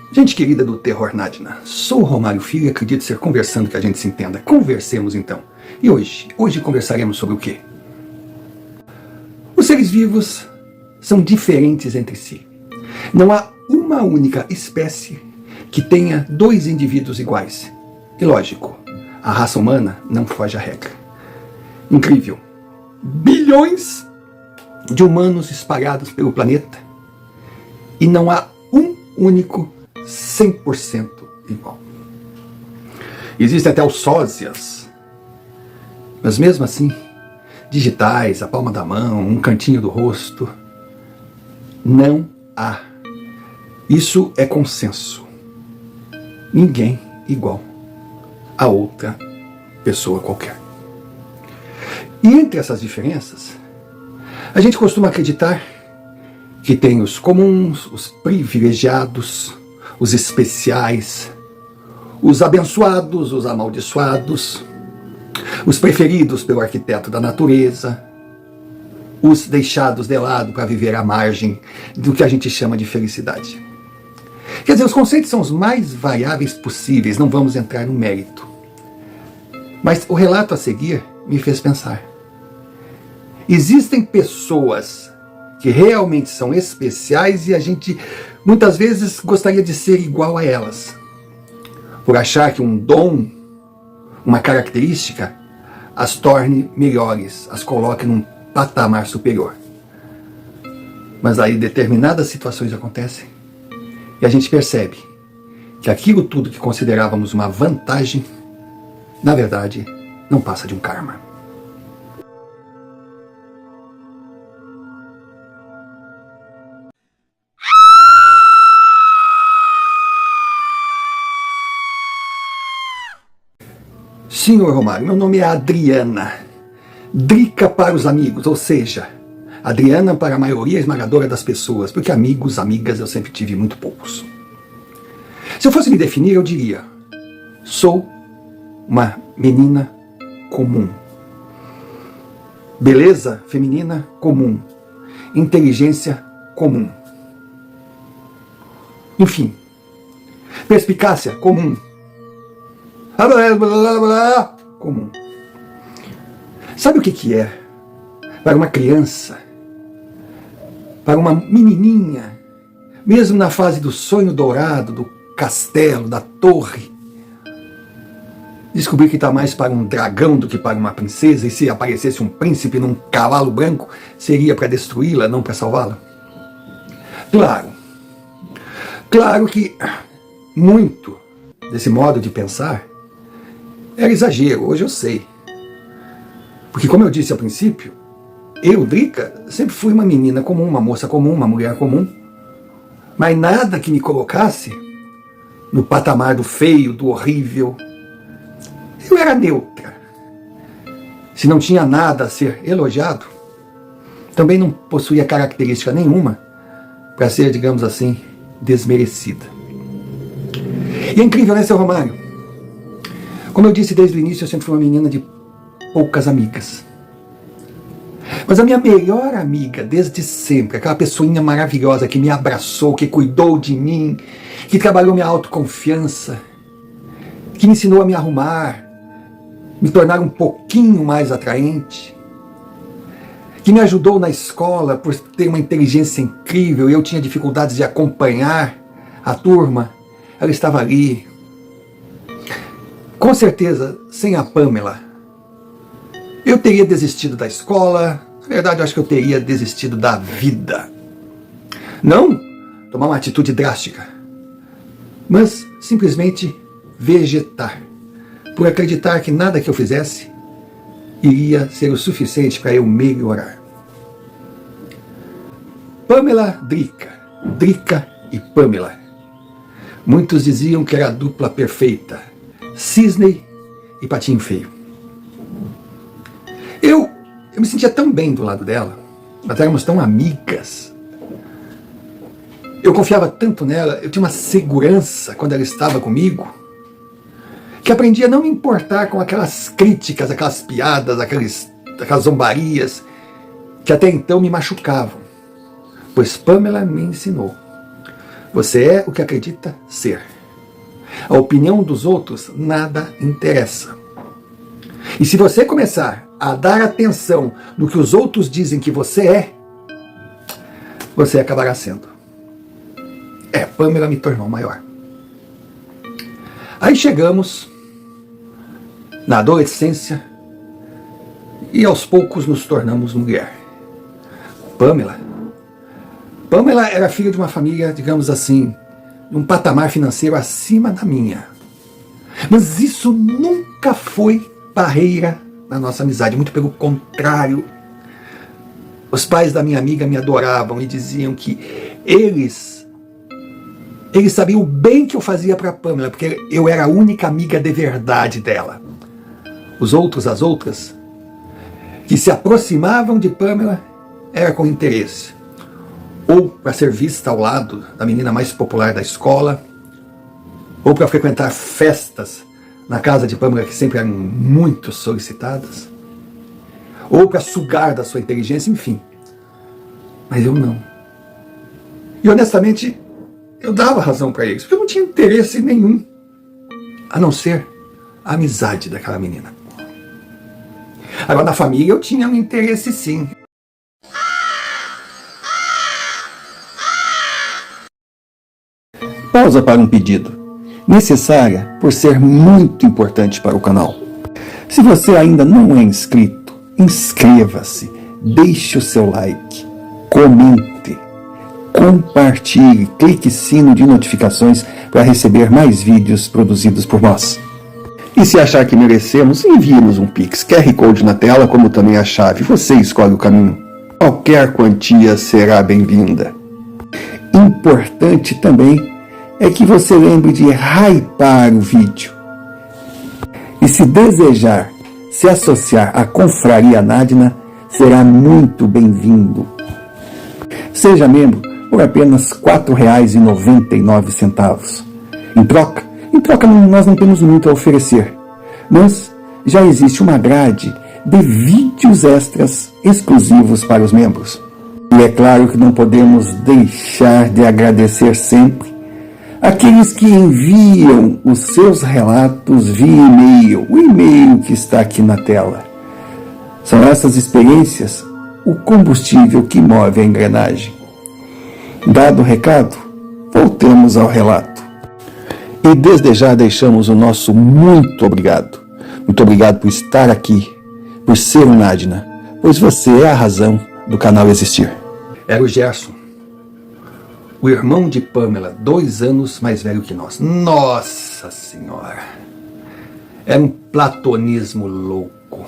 Gente querida do Terror Nadina, sou o Romário Filho e acredito ser conversando que a gente se entenda. Conversemos então. E hoje conversaremos sobre o quê? Os seres vivos são diferentes entre si. Não há uma única espécie que tenha dois indivíduos iguais. E lógico, a raça humana não foge à regra. Incrível! Bilhões de humanos espalhados pelo planeta e não há um único 100% igual. Existem até os sósias, mas mesmo assim, digitais, a palma da mão, um cantinho do rosto, não há. Isso é consenso. Ninguém igual a outra pessoa qualquer. E entre essas diferenças, a gente costuma acreditar que tem os comuns, os privilegiados, os especiais, os abençoados, os amaldiçoados, os preferidos pelo arquiteto da natureza, os deixados de lado para viver à margem do que a gente chama de felicidade. Quer dizer, os conceitos são os mais variáveis possíveis, não vamos entrar no mérito. Mas o relato a seguir me fez pensar. Existem pessoas que realmente são especiais e a gente muitas vezes gostaria de ser igual a elas. Por achar que um dom, uma característica, as torne melhores, as coloque num patamar superior. Mas aí determinadas situações acontecem e a gente percebe que aquilo tudo que considerávamos uma vantagem, na verdade, não passa de um karma. Senhor Romário, meu nome é Adriana. Drica para os amigos, ou seja, Adriana para a maioria esmagadora das pessoas, porque amigos, amigas eu sempre tive muito poucos. Se eu fosse me definir, eu diria: sou uma menina comum. Beleza feminina comum. Inteligência comum. Enfim, perspicácia comum. Comum. Sabe o que é? Para uma criança, para uma menininha, mesmo na fase do sonho dourado, do castelo, da torre, descobrir que está mais para um dragão do que para uma princesa, e se aparecesse um príncipe num cavalo branco, seria para destruí-la, não para salvá-la? Claro que muito desse modo de pensar era exagero, hoje eu sei. Porque, como eu disse ao princípio, eu, Drica, sempre fui uma menina comum, uma moça comum, uma mulher comum. Mas nada que me colocasse no patamar do feio, do horrível. Eu era neutra. Se não tinha nada a ser elogiado, também não possuía característica nenhuma para ser, digamos assim, desmerecida. E é incrível, né, seu Romário? Como eu disse desde o início, eu sempre fui uma menina de poucas amigas. Mas a minha melhor amiga, desde sempre, aquela pessoinha maravilhosa que me abraçou, que cuidou de mim, que trabalhou minha autoconfiança, que me ensinou a me arrumar, me tornar um pouquinho mais atraente, que me ajudou na escola por ter uma inteligência incrível e eu tinha dificuldades de acompanhar a turma, ela estava ali. Com certeza, sem a Pamela, eu teria desistido da escola. Na verdade, eu acho que eu teria desistido da vida. Não tomar uma atitude drástica, mas simplesmente vegetar, por acreditar que nada que eu fizesse iria ser o suficiente para eu melhorar. Pamela, Drica, Drica e Pamela. Muitos diziam que era a dupla perfeita, cisne e patinho feio. Eu me sentia tão bem do lado dela, nós éramos tão amigas, eu confiava tanto nela, eu tinha uma segurança quando ela estava comigo, que aprendi a não me importar com aquelas críticas, aquelas piadas, aquelas zombarias, que até então me machucavam, pois Pamela me ensinou. Você é o que acredita ser. A opinião dos outros nada interessa. E se você começar a dar atenção no que os outros dizem que você é, você acabará sendo. Pamela me tornou maior. Aí chegamos na adolescência e aos poucos nos tornamos mulher. Pamela era filha de uma família, digamos assim, de um patamar financeiro acima da minha. Mas isso nunca foi barreira na nossa amizade, muito pelo contrário. Os pais da minha amiga me adoravam e diziam que eles sabiam o bem que eu fazia para Pamela, porque eu era a única amiga de verdade dela. As outras, que se aproximavam de Pamela, era com interesse. Ou para ser vista ao lado da menina mais popular da escola, ou para frequentar festas na casa de Pamela, que sempre eram muito solicitadas, ou para sugar da sua inteligência, enfim. Mas eu não. E honestamente, eu dava razão para eles, porque eu não tinha interesse nenhum, a não ser a amizade daquela menina. Agora, na família, eu tinha um interesse sim. Pausa para um pedido, necessária por ser muito importante para o canal. Se você ainda não é inscrito, inscreva-se, deixe o seu like, comente, compartilhe, clique sino de notificações para receber mais vídeos produzidos por nós. E se achar que merecemos, envie-nos um Pix, QR Code na tela, como também a chave. Você escolhe o caminho. Qualquer quantia será bem-vinda. Importante também é que você lembre de hypar o vídeo. E se desejar se associar à Confraria Nadina, será muito bem-vindo. Seja membro por apenas R$ 4,99. Em troca, nós não temos muito a oferecer, mas já existe uma grade de vídeos extras exclusivos para os membros. E é claro que não podemos deixar de agradecer sempre aqueles que enviam os seus relatos via e-mail, o e-mail que está aqui na tela. São essas experiências o combustível que move a engrenagem. Dado o recado, voltemos ao relato. E desde já deixamos o nosso muito obrigado. Muito obrigado por estar aqui, por ser um Nadina, pois você é a razão do canal existir. Era o Gerson, o irmão de Pamela, 2 anos mais velho que nós. Nossa Senhora! Era um platonismo louco.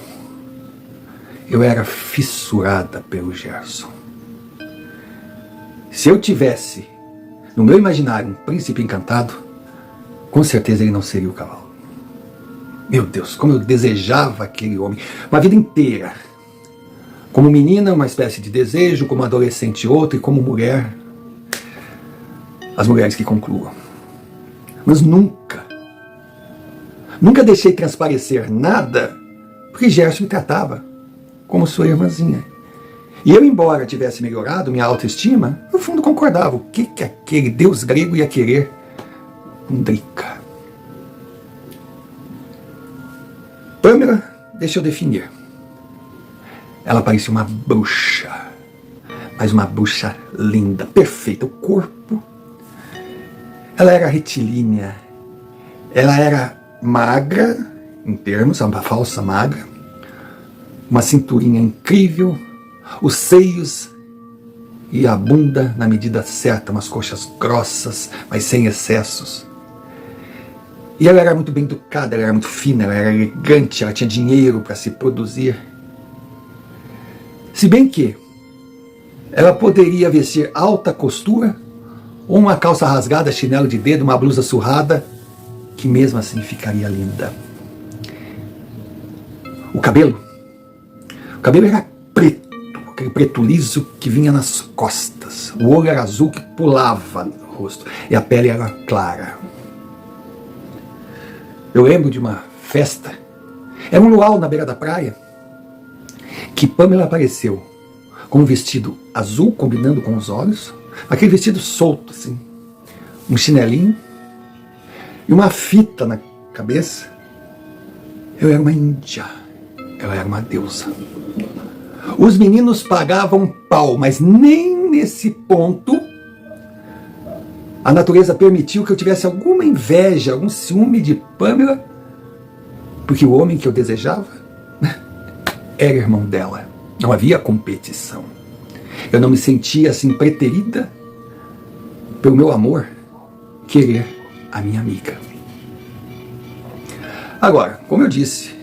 Eu era fissurada pelo Gerson. Se eu tivesse, no meu imaginário, um príncipe encantado, com certeza ele não seria o cavalo. Meu Deus, como eu desejava aquele homem. Uma vida inteira. Como menina, uma espécie de desejo, como adolescente outra, e como mulher, as mulheres que concluam. Mas nunca deixei transparecer nada, porque Gerson me tratava como sua irmãzinha. E eu, embora tivesse melhorado minha autoestima, no fundo concordava. O que aquele deus grego ia querer com Drica? Pamela, deixa eu definir. Ela parecia uma bruxa, mas uma bruxa linda, perfeita. O corpo, ela era retilínea, ela era magra, em termos, uma falsa magra, uma cinturinha incrível, os seios e a bunda na medida certa, umas coxas grossas, mas sem excessos. E ela era muito bem educada, ela era muito fina, ela era elegante, ela tinha dinheiro para se produzir. Se bem que ela poderia vestir alta costura, ou uma calça rasgada, chinelo de dedo, uma blusa surrada, que mesmo assim ficaria linda. O cabelo era preto, aquele preto liso que vinha nas costas. O olho era azul que pulava no rosto, e a pele era clara. Eu lembro de uma festa, era um luau na beira da praia, que Pamela apareceu com um vestido azul combinando com os olhos, aquele vestido solto assim, um chinelinho e uma fita na cabeça. Eu era uma índia, eu era uma deusa. Os meninos pagavam pau, mas nem nesse ponto a natureza permitiu que eu tivesse alguma inveja, algum ciúme de Pamela, porque o homem que eu desejava era irmão dela. Não havia competição. Eu não me sentia assim preterida pelo meu amor querer a minha amiga. Agora, como eu disse,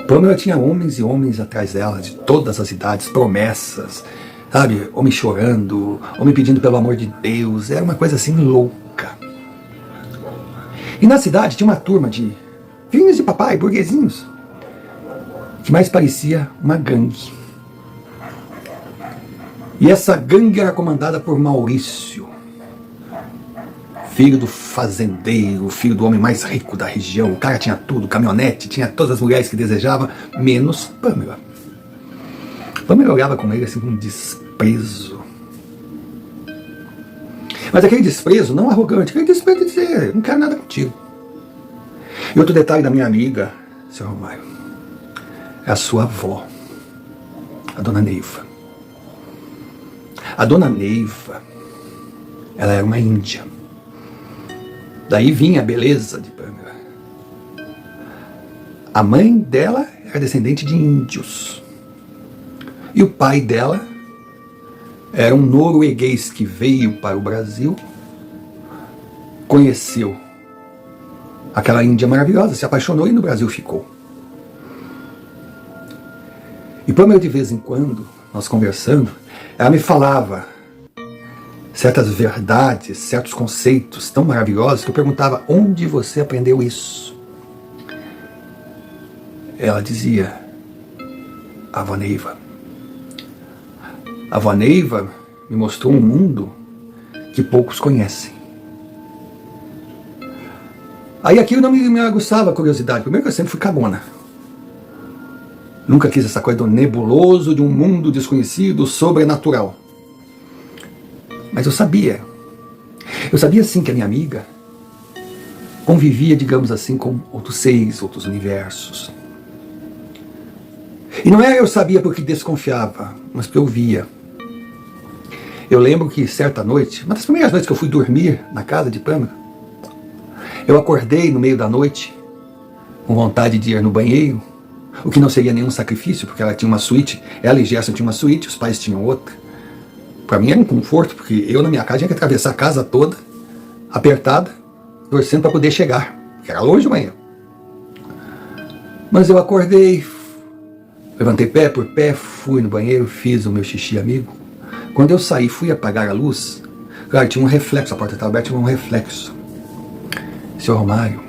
Pamela tinha homens e homens atrás dela, de todas as idades, promessas, sabe? Homem chorando, homem pedindo pelo amor de Deus. Era uma coisa assim louca. E na cidade tinha uma turma de filhinhos de papai, burguesinhos, que mais parecia uma gangue. E essa gangue era comandada por Maurício, filho do fazendeiro, filho do homem mais rico da região. O cara tinha tudo, caminhonete, tinha todas as mulheres que desejava, menos Pamela. Pamela olhava com ele assim com desprezo. Mas aquele desprezo não arrogante, aquele desprezo de dizer, não quero nada contigo. E outro detalhe da minha amiga, seu Romário, é a sua avó, a dona Neiva. A dona Neiva, ela era uma índia. Daí vinha a beleza de Pamela. A mãe dela era descendente de índios. E o pai dela era um norueguês que veio para o Brasil, conheceu aquela índia maravilhosa, se apaixonou e no Brasil ficou. E Pamela, de vez em quando, nós conversando, ela me falava certas verdades, certos conceitos tão maravilhosos que eu perguntava, onde você aprendeu isso? Ela dizia, a avó Neiva. A avó Neiva me mostrou um mundo que poucos conhecem. Aí aquilo não me aguçava a curiosidade. Primeiro que eu sempre fui cagona. Nunca quis essa coisa do nebuloso, de um mundo desconhecido, sobrenatural. Mas eu sabia sim que a minha amiga convivia, digamos assim, com outros seres, outros universos. E não era eu sabia porque desconfiava, mas porque eu via. Eu lembro que certa noite, uma das primeiras noites que eu fui dormir na casa de Pamela, eu acordei no meio da noite, com vontade de ir no banheiro, o que não seria nenhum sacrifício, porque ela tinha uma suíte, ela e Gerson tinham uma suíte, os pais tinham outra. Para mim era um conforto, porque eu na minha casa tinha que atravessar a casa toda, apertada, torcendo para poder chegar, porque era longe do banheiro. Mas eu acordei, levantei pé por pé, fui no banheiro, fiz o meu xixi amigo. Quando eu saí, fui apagar a luz, claro, tinha um reflexo, a porta estava aberta, tinha um reflexo. Seu Romário,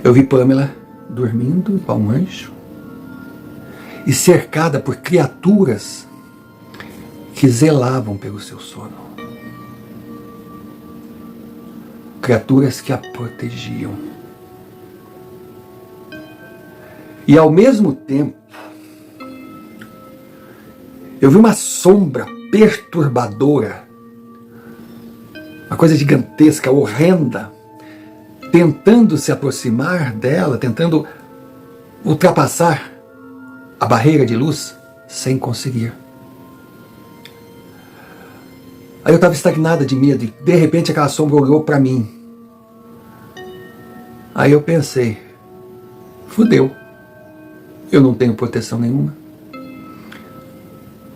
eu vi Pamela dormindo igual um anjo e cercada por criaturas que zelavam pelo seu sono. Criaturas que a protegiam. E ao mesmo tempo, eu vi uma sombra perturbadora, uma coisa gigantesca, horrenda, tentando se aproximar dela, tentando ultrapassar a barreira de luz, sem conseguir. Aí eu estava estagnada de medo e de repente aquela sombra olhou para mim. Aí eu pensei, fudeu, eu não tenho proteção nenhuma.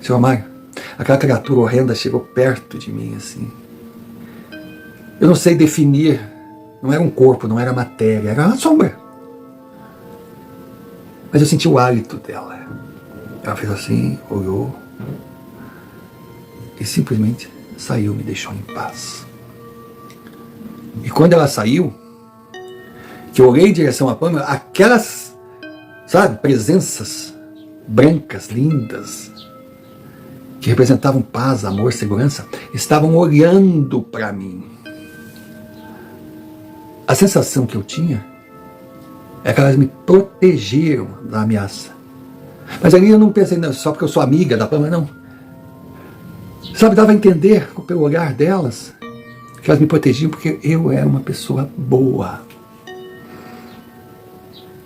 Seu Romário, aquela criatura horrenda chegou perto de mim assim. Eu não sei definir, não era um corpo, não era matéria, era uma sombra. Mas eu senti o hálito dela. Ela fez assim, olhou e simplesmente saiu, me deixou em paz. E quando ela saiu, que eu olhei em direção à Pamela, aquelas, sabe, presenças brancas, lindas, que representavam paz, amor, segurança, estavam olhando para mim. A sensação que eu tinha é que elas me protegeram da ameaça. Mas ali eu não pensei só porque eu sou amiga da Pamela, não. Sabe, dava a entender pelo olhar delas que elas me protegiam porque eu era uma pessoa boa.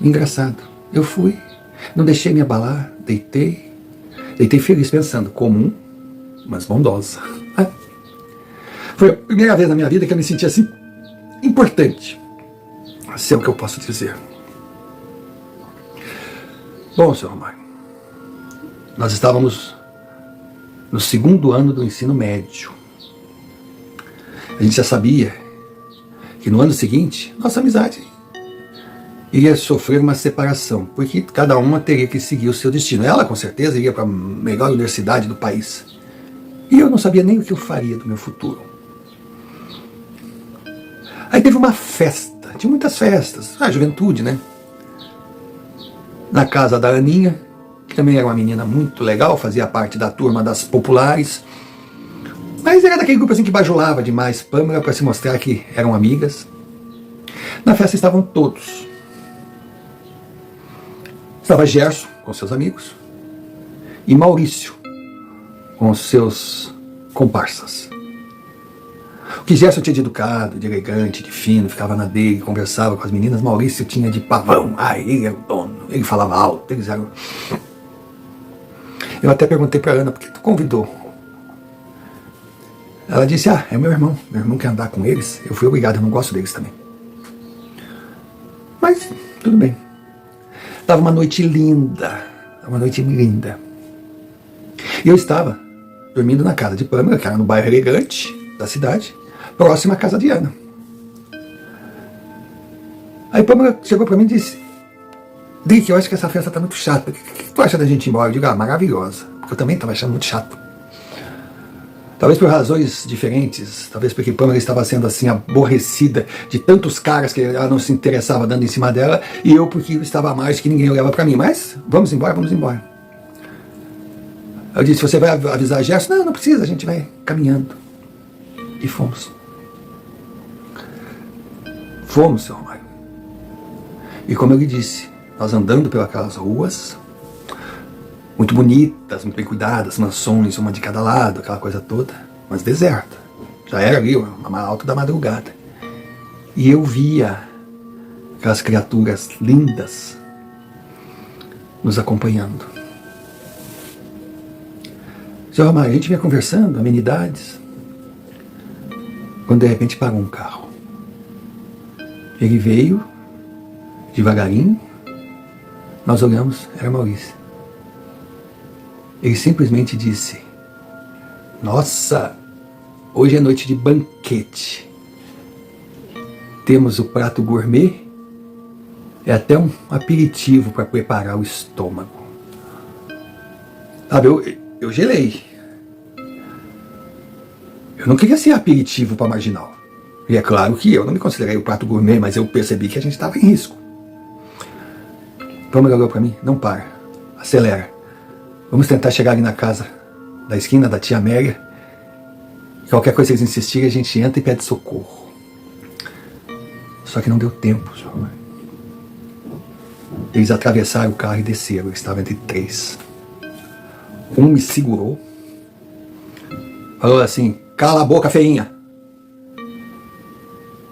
Engraçado, eu fui, não deixei me abalar, deitei feliz pensando, comum, mas bondosa. Foi a primeira vez na minha vida que eu me senti assim, importante, se é o que eu posso dizer. Bom, senhor Romário, nós estávamos no 2º ano do ensino médio. A gente já sabia que no ano seguinte, nossa amizade iria sofrer uma separação, porque cada uma teria que seguir o seu destino. Ela, com certeza, iria para a melhor universidade do país. E eu não sabia nem o que eu faria do meu futuro. Aí teve uma festa, tinha muitas festas, a juventude, né? Na casa da Aninha, que também era uma menina muito legal, fazia parte da turma das populares. Mas era daquele grupo assim que bajulava demais Pâmela para se mostrar que eram amigas. Na festa estavam todos. Estava Gerson com seus amigos e Maurício com seus comparsas. O que Gerson tinha de educado, de elegante, de fino, ficava na dele, conversava com as meninas, Maurício tinha de pavão. Ele era o dono, ele falava alto, eles eram... Eu até perguntei para Ana, por que tu convidou? Ela disse, é meu irmão quer andar com eles, eu fui obrigado, eu não gosto deles também. Mas, tudo bem. Estava uma noite linda, E eu estava dormindo na casa de Pâmela, que era no bairro elegante da cidade, próxima à casa de Ana. Aí Pâmela chegou para mim e disse, Drick, eu acho que essa festa está muito chata, o que tu acha da gente ir embora? Eu digo, maravilhosa, porque eu também estava achando muito chato. Talvez por razões diferentes, talvez porque Pâmela estava sendo assim aborrecida de tantos caras que ela não se interessava dando em cima dela, e eu porque estava à margem que ninguém olhava para mim. Mas vamos embora. Eu disse, você vai avisar a Gerson? Não precisa, a gente vai caminhando. E fomos. Fomos, senhor Romário. E como eu lhe disse, nós andando pelas ruas, muito bonitas, muito bem cuidadas, mansões, uma de cada lado, aquela coisa toda, mas deserta. Já era ali, uma alta da madrugada. E eu via aquelas criaturas lindas nos acompanhando. Senhor Romário, a gente vinha conversando, amenidades, quando de repente parou um carro. Ele veio, devagarinho, nós olhamos, era Maurício. Ele simplesmente disse, nossa, hoje é noite de banquete. Temos o prato gourmet, até um aperitivo para preparar o estômago. Sabe, eu gelei. Eu não queria ser aperitivo para marginal. E é claro que eu não me considerei o prato gourmet, mas eu percebi que a gente estava em risco. Pâmela olhou para mim, não para, acelera. Vamos tentar chegar ali na casa da esquina da tia Amélia. Qualquer coisa que eles insistirem, a gente entra e pede socorro. Só que não deu tempo, senhor. Eles atravessaram o carro e desceram. Eles estavam entre 3. Um me segurou. Falou assim, cala a boca, feinha.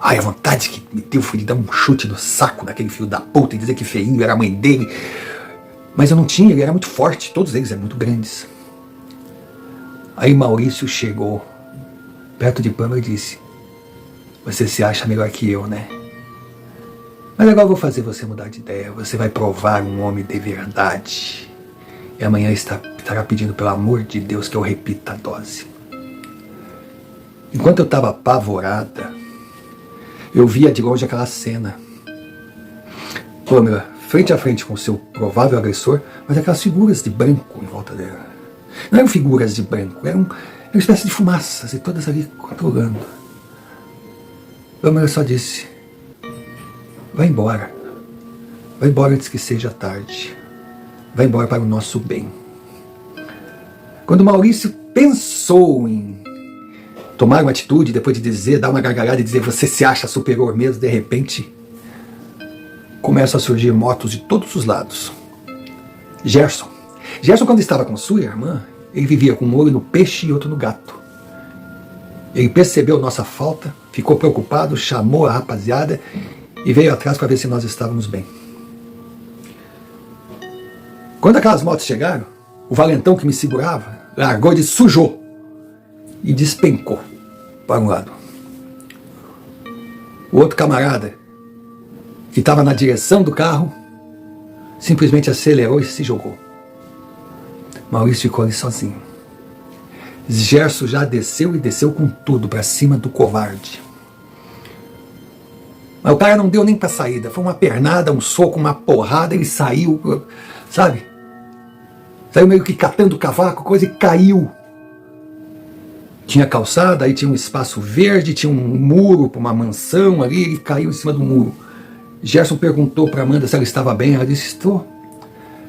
Ai, a vontade que me deu foi de dar um chute no saco daquele filho da puta e dizer que feinho era a mãe dele. Mas eu não tinha, ele era muito forte, todos eles eram muito grandes. Aí Maurício chegou perto de Pâmela e disse, você se acha melhor que eu, né? Mas agora eu vou fazer você mudar de ideia, você vai provar um homem de verdade. E amanhã estará pedindo pelo amor de Deus que eu repita a dose. Enquanto eu estava apavorada, eu via de longe aquela cena. Pâmela, frente a frente com o seu provável agressor, mas aquelas figuras de branco em volta dela. Não eram figuras de branco, eram uma espécie de fumaças, e todas ali controlando. Pâmela só disse, vai embora antes que seja tarde, vai embora para o nosso bem. Quando Maurício pensou em tomar uma atitude, depois de dizer, dar uma gargalhada e dizer, você se acha superior mesmo, de repente começam a surgir motos de todos os lados. Gerson, quando estava com sua irmã, ele vivia com um olho no peixe e outro no gato. Ele percebeu nossa falta, ficou preocupado, chamou a rapaziada e veio atrás para ver se nós estávamos bem. Quando aquelas motos chegaram, o valentão que me segurava largou e sujou e despencou para um lado. O outro camarada, que estava na direção do carro, simplesmente acelerou e se jogou. Maurício ficou ali sozinho. Gerson já desceu e desceu com tudo para cima do covarde. Mas o cara não deu nem para saída. Foi uma pernada, um soco, uma porrada. Ele saiu, sabe? Saiu meio que catando cavaco, coisa, e caiu. Tinha calçada, aí tinha um espaço verde, tinha um muro para uma mansão ali. Ele caiu em cima do muro. Gerson perguntou para Amanda se ela estava bem. Ela disse: estou.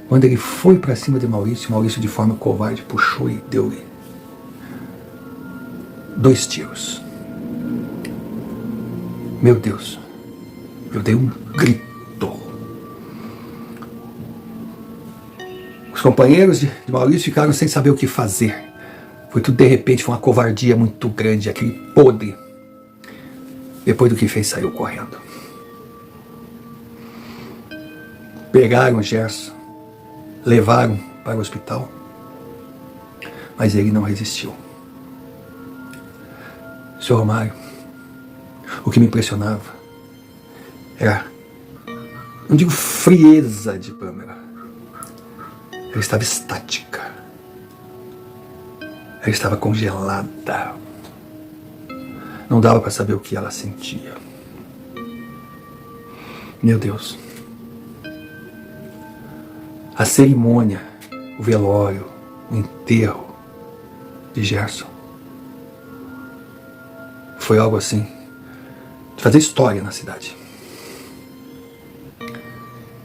Quando ele foi para cima de Maurício, Maurício de forma covarde puxou e deu-lhe 2 tiros. Meu Deus, eu dei um grito. Os companheiros de Maurício ficaram sem saber o que fazer. Foi tudo de repente, foi uma covardia muito grande, aquele podre. Depois do que fez, saiu correndo. Pegaram o Gerson, levaram para o hospital, mas ele não resistiu. Senhor Romário, o que me impressionava era, não digo frieza de Pamela, ela estava estática, ela estava congelada, não dava para saber o que ela sentia. Meu Deus, a cerimônia, o velório, o enterro de Gerson foi algo assim, de fazer história na cidade.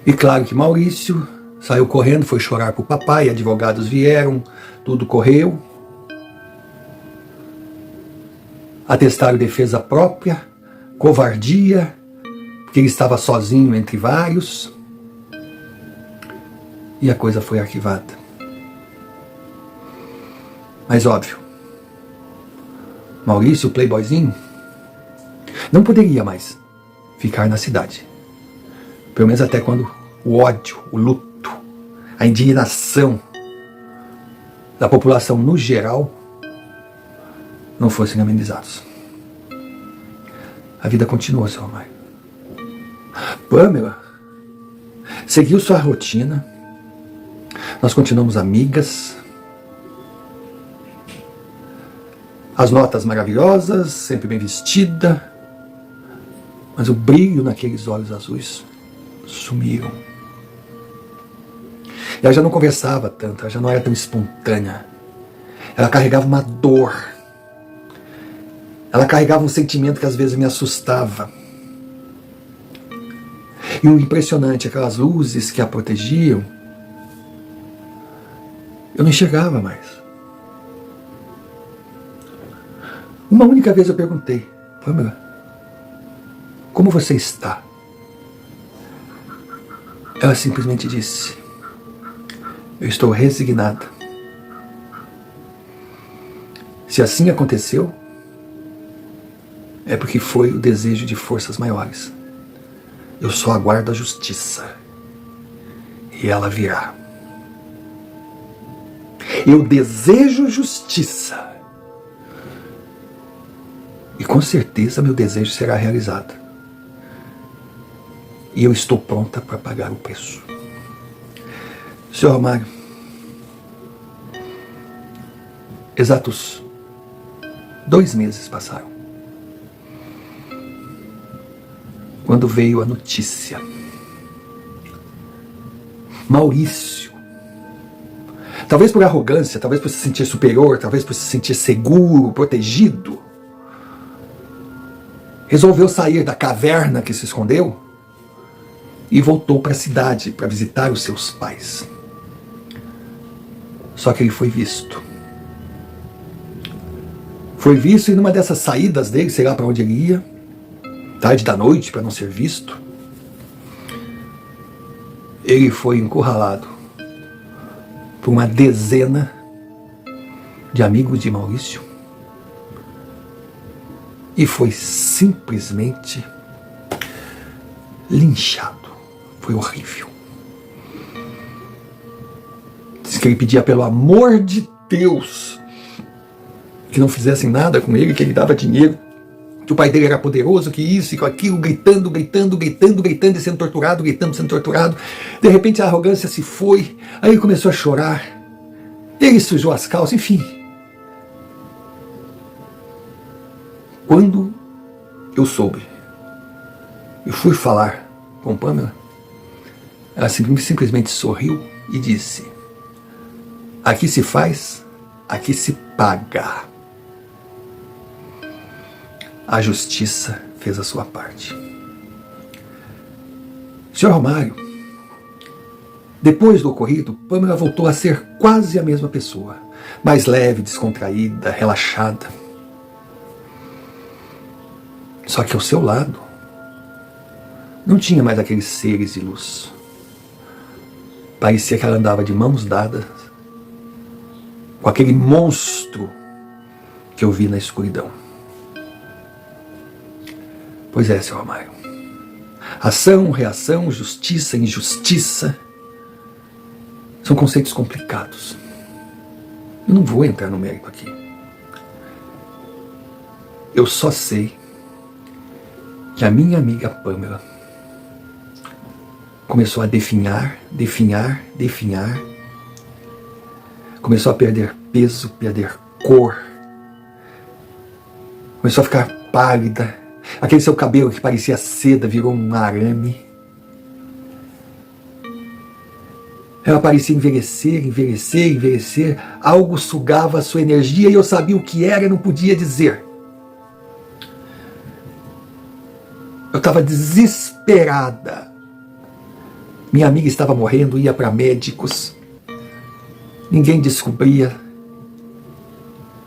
E claro que Maurício saiu correndo, foi chorar para o papai, advogados vieram, tudo correu. Atestaram defesa própria, covardia, porque ele estava sozinho entre vários. E a coisa foi arquivada. Mas óbvio, Maurício, o playboyzinho, não poderia mais ficar na cidade. Pelo menos até quando o ódio, o luto, a indignação da população no geral não fossem amenizados. A vida continuou, seu Romário. Pamela seguiu sua rotina. Nós continuamos amigas. As notas maravilhosas, sempre bem vestida. Mas o brilho naqueles olhos azuis sumiram. Ela já não conversava tanto, ela já não era tão espontânea. Ela carregava uma dor. Ela carregava um sentimento que às vezes me assustava. E o impressionante, aquelas luzes que a protegiam, eu não enxergava mais. Uma única vez eu perguntei: Pamela, como você está? Ela simplesmente disse: eu estou resignada. Se assim aconteceu, é porque foi o desejo de forças maiores. Eu só aguardo a justiça. E ela virá. Eu desejo justiça. E com certeza meu desejo será realizado. E eu estou pronta para pagar o preço. Senhor Romário, exatos 2 meses passaram, quando veio a notícia. Maurício, talvez por arrogância, talvez por se sentir superior, talvez por se sentir seguro, protegido, resolveu sair da caverna que se escondeu e voltou para a cidade para visitar os seus pais. Só que ele foi visto. Foi visto e numa dessas saídas dele, sei lá para onde ele ia, tarde da noite, para não ser visto, ele foi encurralado por uma dezena de amigos de Maurício e foi simplesmente linchado. Foi horrível. Diz que ele pedia pelo amor de Deus que não fizessem nada com ele, que ele dava dinheiro, que o pai dele era poderoso, que isso e que aquilo, gritando e sendo torturado, gritando, sendo torturado. De repente a arrogância se foi, aí ele começou a chorar, ele sujou as calças, enfim. Quando eu soube, eu fui falar com Pamela, ela simplesmente sorriu e disse: aqui se faz, aqui se paga. A justiça fez a sua parte. Senhor Romário, depois do ocorrido, Pamela voltou a ser quase a mesma pessoa, mais leve, descontraída, relaxada. Só que ao seu lado não tinha mais aqueles seres de luz. Parecia que ela andava de mãos dadas com aquele monstro que eu vi na escuridão. Pois é, Sr. Romário. Ação, reação, justiça, injustiça são conceitos complicados. Eu não vou entrar no mérito aqui. Eu só sei que a minha amiga Pamela começou a definhar, começou a perder peso, perder cor, começou a ficar pálida, aquele seu cabelo que parecia seda virou um arame, ela parecia envelhecer, algo sugava a sua energia e eu sabia o que era e não podia dizer. Eu estava desesperada. Minha amiga estava morrendo, ia para médicos. Ninguém descobria.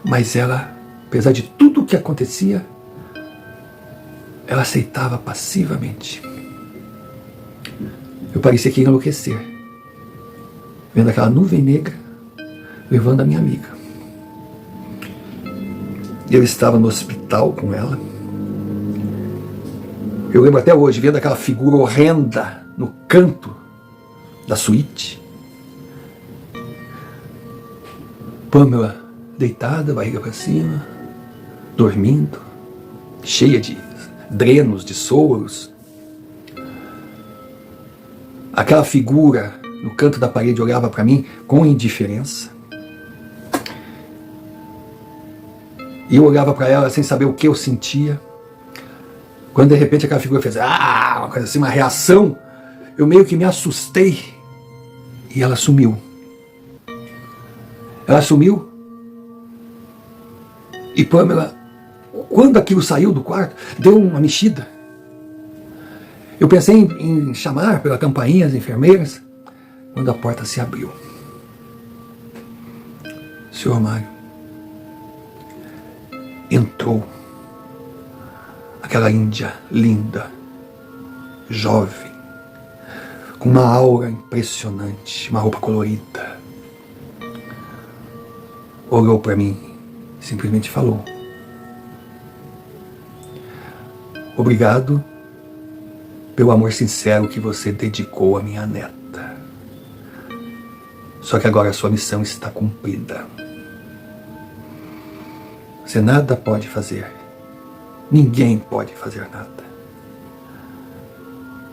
Mas ela, apesar de tudo o que acontecia, ela aceitava passivamente. Eu parecia que ia enlouquecer, vendo aquela nuvem negra levando a minha amiga. Eu estava no hospital com ela. Eu lembro até hoje, vendo aquela figura horrenda no canto da suíte. Pamela deitada, barriga para cima, dormindo, cheia de drenos, de soros. Aquela figura no canto da parede olhava para mim com indiferença. E eu olhava para ela sem saber o que eu sentia. Quando de repente aquela figura fez uma coisa assim, uma reação, eu meio que me assustei e ela sumiu. Ela sumiu e Pamela, quando aquilo saiu do quarto, deu uma mexida. Eu pensei em chamar pela campainha as enfermeiras, quando a porta se abriu. Senhor Mário, entrou aquela índia linda, jovem, com uma aura impressionante, uma roupa colorida. Olhou para mim e simplesmente falou: obrigado pelo amor sincero que você dedicou à minha neta. Só que agora a sua missão está cumprida. Você nada pode fazer. Ninguém pode fazer nada.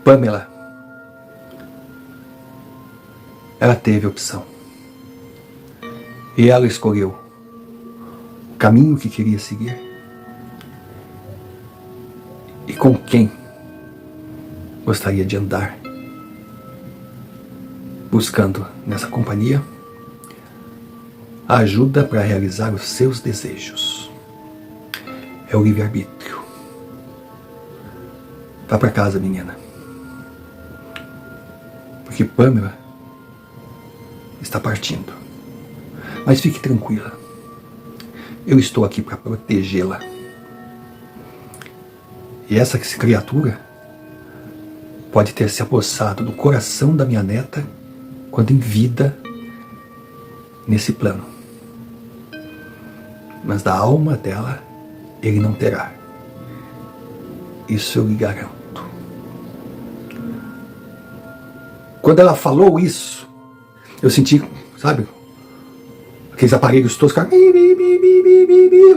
Pamela, ela teve opção. E ela escolheu o caminho que queria seguir. E com quem gostaria de andar, buscando nessa companhia a ajuda para realizar os seus desejos. É o livre-arbítrio. Vá para casa, menina. Porque Pamela está partindo. Mas fique tranquila. Eu estou aqui para protegê-la. E essa criatura pode ter se apossado do coração da minha neta quando em vida nesse plano. Mas da alma dela ele não terá. Isso eu lhe garanto. Quando ela falou isso, eu senti, sabe, aqueles aparelhos todos,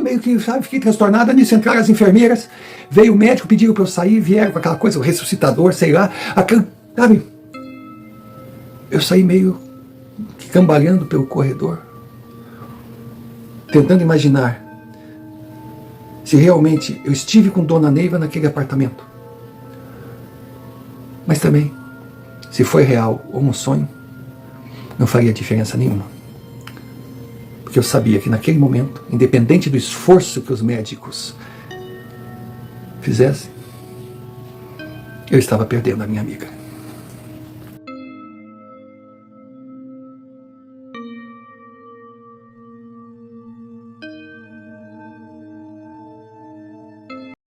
meio que, sabe, fiquei transtornada. Nisso entraram as enfermeiras, veio o médico, pediram para eu sair, vieram com aquela coisa, o ressuscitador, sei lá, aquele, sabe, eu saí meio que cambaleando pelo corredor, tentando imaginar se realmente eu estive com Dona Neiva naquele apartamento. Mas também, se foi real ou um sonho, não faria diferença nenhuma. Porque eu sabia que naquele momento, independente do esforço que os médicos fizessem, eu estava perdendo a minha amiga.